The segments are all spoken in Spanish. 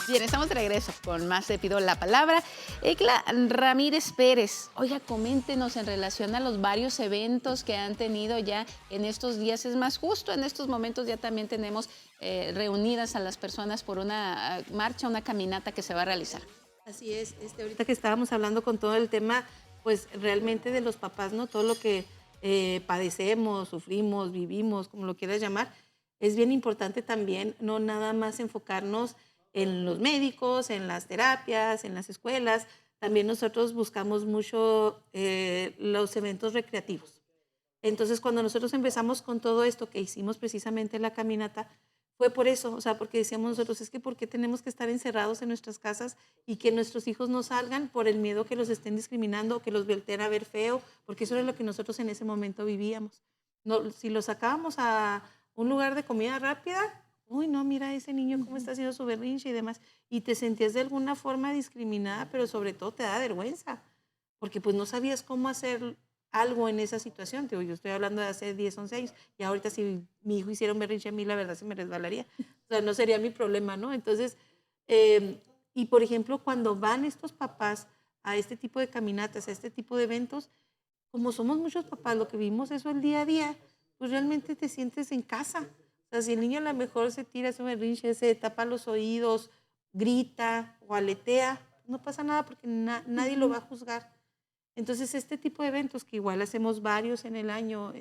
Bien, estamos de regreso con más Te pido la palabra. Ecla Ramírez Pérez, oiga, coméntenos en relación a los varios eventos que han tenido ya en estos días. Es más, justo en estos momentos ya también tenemos reunidas a las personas por una marcha, una caminata que se va a realizar. Así es, ahorita que estábamos hablando con todo el tema, pues realmente de los papás, ¿no? Todo lo que padecemos, sufrimos, vivimos, como lo quieras llamar, es bien importante también no nada más enfocarnos en los médicos, en las terapias, en las escuelas. También nosotros buscamos mucho los eventos recreativos. Entonces, cuando nosotros empezamos con todo esto que hicimos precisamente la caminata, fue por eso, o sea, porque decíamos nosotros, es que ¿por qué tenemos que estar encerrados en nuestras casas y que nuestros hijos no salgan por el miedo que los estén discriminando o que los volteen a ver feo? Porque eso era lo que nosotros en ese momento vivíamos. No, si los sacábamos a un lugar de comida rápida, uy, no, mira ese niño cómo está haciendo su berrinche y demás, y te sentías de alguna forma discriminada, pero sobre todo te da vergüenza, porque pues no sabías cómo hacer algo en esa situación. Yo estoy hablando de hace 10, 11 años, y ahorita si mi hijo hiciera un berrinche a mí, la verdad se me resbalaría. O sea, no sería mi problema, ¿no? Entonces, y por ejemplo, cuando van estos papás a este tipo de caminatas, a este tipo de eventos, como somos muchos papás, lo que vimos eso el día a día, pues realmente te sientes en casa. O sea, si el niño a lo mejor se tira su berrinche, se tapa los oídos, grita o aletea, no pasa nada porque nadie lo va a juzgar. Entonces, este tipo de eventos, que igual hacemos varios en el año,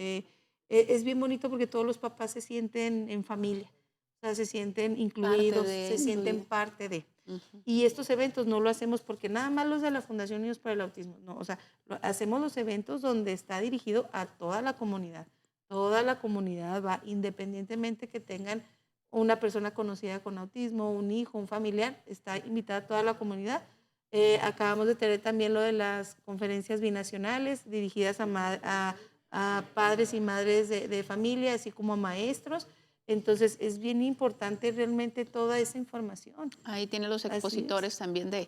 es bien bonito porque todos los papás se sienten en familia, o sea, se sienten Parte incluidos, de se sienten incluido. parte de. Ujú. Y estos eventos no lo hacemos porque nada más los de la Fundación Niños para el Autismo, no, o sea, hacemos los eventos donde está dirigido a toda la comunidad. Toda la comunidad va, independientemente que tengan una persona conocida con autismo, un hijo, un familiar, está invitada toda la comunidad. Acabamos de tener también lo de las conferencias binacionales dirigidas a padres y madres de familia, así como a maestros. Entonces, es bien importante realmente toda esa información. Ahí tiene los Así es. expositores también que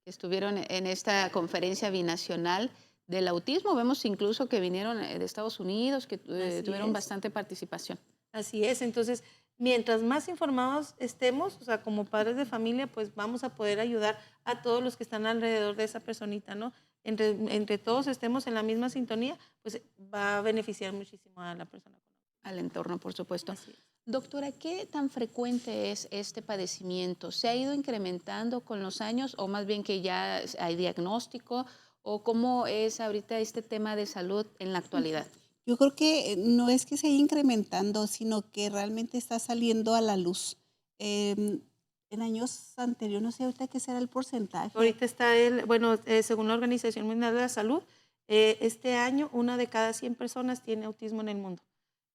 estuvieron en esta conferencia binacional del autismo. Vemos incluso que vinieron de Estados Unidos, que Así tuvieron es. bastante participación. Así es. Entonces, mientras más informados estemos, o sea, como padres de familia, pues vamos a poder ayudar a todos los que están alrededor de esa personita, ¿no? Entre todos estemos en la misma sintonía, pues va a beneficiar muchísimo a la persona con autismo. Al entorno, por supuesto. Así es. Doctora, ¿qué tan frecuente es este padecimiento? ¿Se ha ido incrementando con los años o más bien que ya hay diagnóstico? ¿O cómo es ahorita este tema de salud en la actualidad? Yo creo que no es que se haya incrementando, sino que realmente está saliendo a la luz. En años anteriores, no sé ahorita qué será el porcentaje. Ahorita está bueno, según la Organización Mundial de la Salud, este año una de cada 100 personas tiene autismo en el mundo,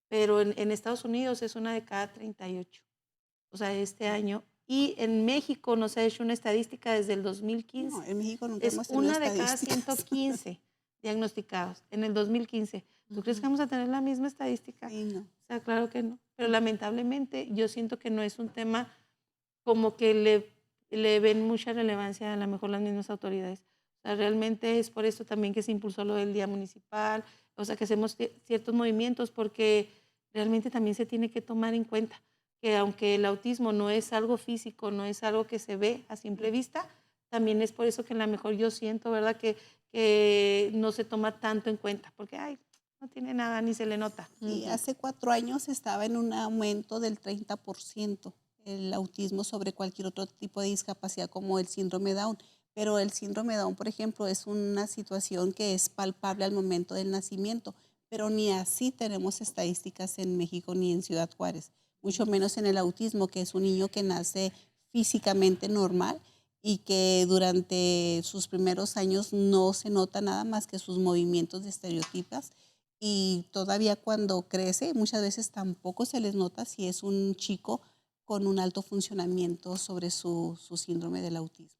pero en Estados Unidos es una de cada 38, o sea, este año. Y en México nos ha hecho una estadística desde el No, 2015. en México nunca Es hemos tenido una de cada estadísticas. 115 diagnosticados en el 2015. ¿Tú crees que Ujú. vamos a tener la misma estadística? Sí, no. O sea, claro que no. Pero lamentablemente yo siento que no es un tema como que le ven mucha relevancia a lo mejor las mismas autoridades. O sea, realmente es por eso también que se impulsó lo del Día Municipal, o sea, que hacemos ciertos movimientos porque realmente también se tiene que tomar en cuenta que aunque el autismo no es algo físico, no es algo que se ve a simple vista, también es por eso que a lo mejor yo siento, ¿verdad?, que no se toma tanto en cuenta, porque, ay, no tiene nada, ni se le nota. Sí, Ujú. hace 4 años estaba en un aumento del 30% el autismo sobre cualquier otro tipo de discapacidad como el síndrome Down. Pero el síndrome Down, por ejemplo, es una situación que es palpable al momento del nacimiento, pero ni así tenemos estadísticas en México ni en Ciudad Juárez, mucho menos en el autismo, que es un niño que nace físicamente normal y que durante sus primeros años no se nota nada más que sus movimientos de estereotipas y todavía cuando crece muchas veces tampoco se les nota si es un chico con un alto funcionamiento sobre su síndrome del autismo.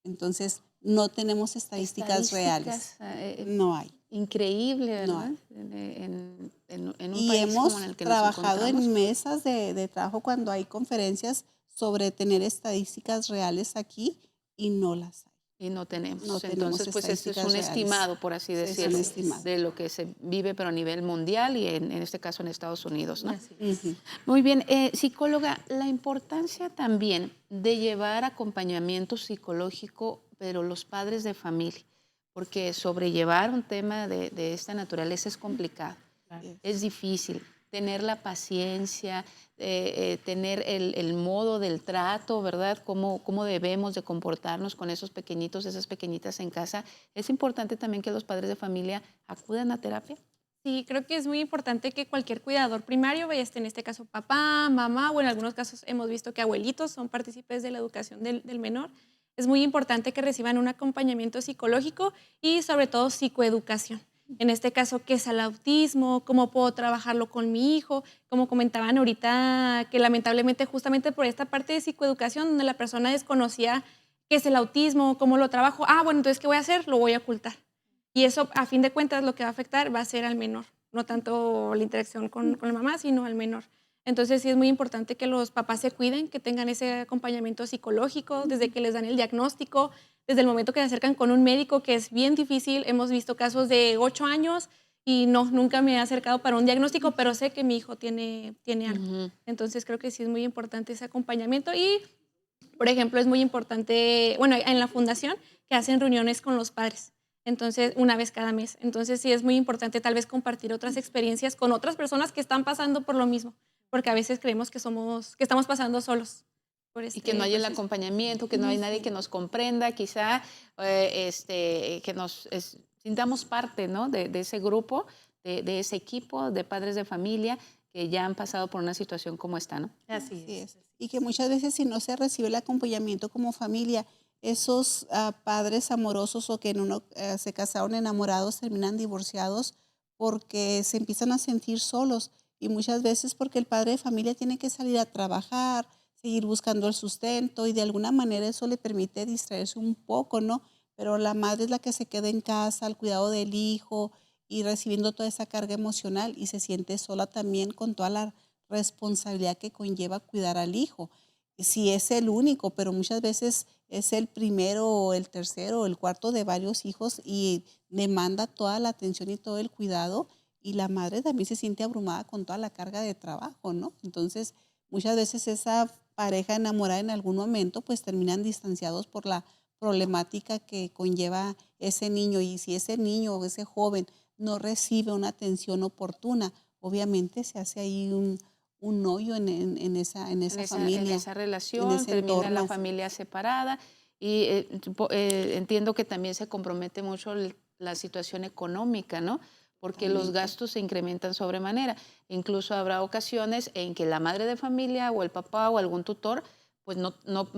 Entonces, no tenemos estadísticas reales. Estadísticas, No hay, increíble, no ¿verdad? hay. En un Y país como en hemos el que nos trabajado encontramos. en mesas de trabajo cuando hay conferencias sobre tener estadísticas reales aquí y no las hay. Y no tenemos. No tenemos Entonces, pues este es un estadísticas reales. estimado, por así Sí, es un decirlo, estimado. de lo que se vive, pero a nivel mundial y en este caso en Estados Unidos, ¿no? Así es. Ujú. Muy bien, psicóloga, la importancia también de llevar acompañamiento psicológico, pero los padres de familia, porque sobrellevar un tema de esta naturaleza es complicado, Claro. es difícil. Tener la paciencia, tener el modo del trato, ¿verdad? Cómo debemos de comportarnos con esos pequeñitos, esas pequeñitas en casa. Es importante también que los padres de familia acudan a terapia. Sí, creo que es muy importante que cualquier cuidador primario, en este caso papá, mamá, o en algunos casos hemos visto que abuelitos son partícipes de la educación del menor. Es muy importante que reciban un acompañamiento psicológico y sobre todo psicoeducación. En este caso, ¿qué es el autismo? ¿Cómo puedo trabajarlo con mi hijo? Como comentaban ahorita, que lamentablemente justamente por esta parte de psicoeducación, donde la persona desconocía qué es el autismo, cómo lo trabajo, bueno, entonces, ¿qué voy a hacer? Lo voy a ocultar. Y eso, a fin de cuentas, lo que va a afectar va a ser al menor, no tanto la interacción con la mamá, sino al menor. Entonces, sí es muy importante que los papás se cuiden, que tengan ese acompañamiento psicológico desde que les dan el diagnóstico, desde el momento que se acercan con un médico, que es bien difícil. Hemos visto casos de 8 años y no, nunca me he acercado para un diagnóstico, pero sé que mi hijo tiene algo. Ujú. Entonces, creo que sí es muy importante ese acompañamiento. Y, por ejemplo, es muy importante, bueno, en la fundación, que hacen reuniones con los padres. Entonces, una vez cada mes. Entonces, sí es muy importante tal vez compartir otras experiencias con otras personas que están pasando por lo mismo, porque a veces creemos que estamos pasando solos por Y que no hay el proceso. acompañamiento, que no hay nadie que nos comprenda, quizá que sintamos parte, ¿no? de ese grupo, de ese equipo de padres de familia que ya han pasado por una situación como esta, ¿no? Así Así es. es. Y que muchas veces si no se recibe el acompañamiento como familia, esos padres amorosos o que en uno se casaron enamorados terminan divorciados porque se empiezan a sentir solos y muchas veces porque el padre de familia tiene que salir a trabajar, seguir buscando el sustento y de alguna manera eso le permite distraerse un poco, ¿no? Pero la madre es la que se queda en casa al cuidado del hijo y recibiendo toda esa carga emocional y se siente sola también con toda la responsabilidad que conlleva cuidar al hijo. Si es el único, pero muchas veces es el primero o el tercero o el cuarto de varios hijos y demanda toda la atención y todo el cuidado y la madre también se siente abrumada con toda la carga de trabajo, ¿no? Entonces, muchas veces esa pareja enamorada en algún momento pues terminan distanciados por la problemática que conlleva ese niño y si ese niño o ese joven no recibe una atención oportuna, obviamente se hace ahí un hoyo en esa En familia, esa en relación, ese termina la entorno. familia separada y entiendo que también se compromete mucho la situación económica, ¿no? Porque los Totalmente. gastos se incrementan sobremanera. Incluso habrá ocasiones en que la madre de familia o el papá o algún tutor pues no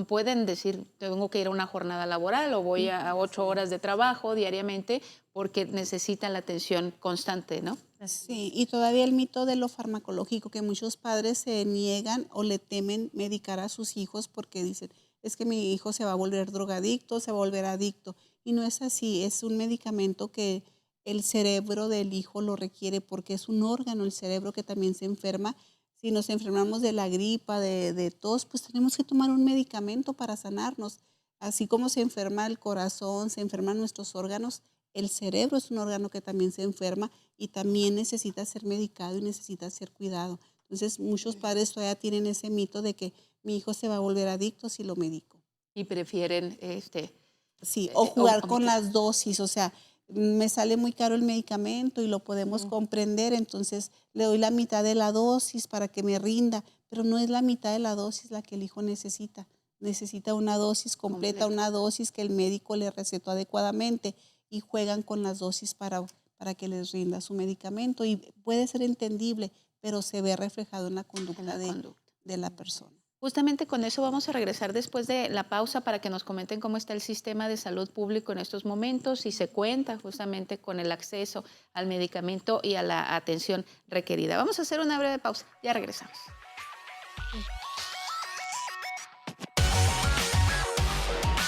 pueden decir, tengo que ir a una jornada laboral o voy a 8 horas de trabajo diariamente porque necesitan la atención constante, ¿no? Así Sí, es. y todavía el mito de lo farmacológico, que muchos padres se niegan o le temen medicar a sus hijos porque dicen, es que mi hijo se va a volver drogadicto, se va a volver adicto. Y no es así, es un medicamento que el cerebro del hijo lo requiere porque es un órgano, el cerebro que también se enferma. Si nos enfermamos de la gripa, de tos, pues tenemos que tomar un medicamento para sanarnos. Así como se enferma el corazón, se enferman nuestros órganos, el cerebro es un órgano que también se enferma y también necesita ser medicado y necesita ser cuidado. Entonces, muchos padres todavía tienen ese mito de que mi hijo se va a volver adicto si lo medico. Y prefieren Sí, o o- jugar con las dosis, o sea, me sale muy caro el medicamento y lo podemos comprender, entonces le doy la mitad de la dosis para que me rinda, pero no es la mitad de la dosis la que el hijo necesita. Necesita una dosis completa, completa. una dosis que el médico le recetó adecuadamente y juegan con las dosis para que les rinda su medicamento y puede ser entendible, pero se ve reflejado en la En conducta la conducta. de la persona. Justamente con eso vamos a regresar después de la pausa para que nos comenten cómo está el sistema de salud público en estos momentos, si se cuenta justamente con el acceso al medicamento y a la atención requerida. Vamos a hacer una breve pausa, ya regresamos.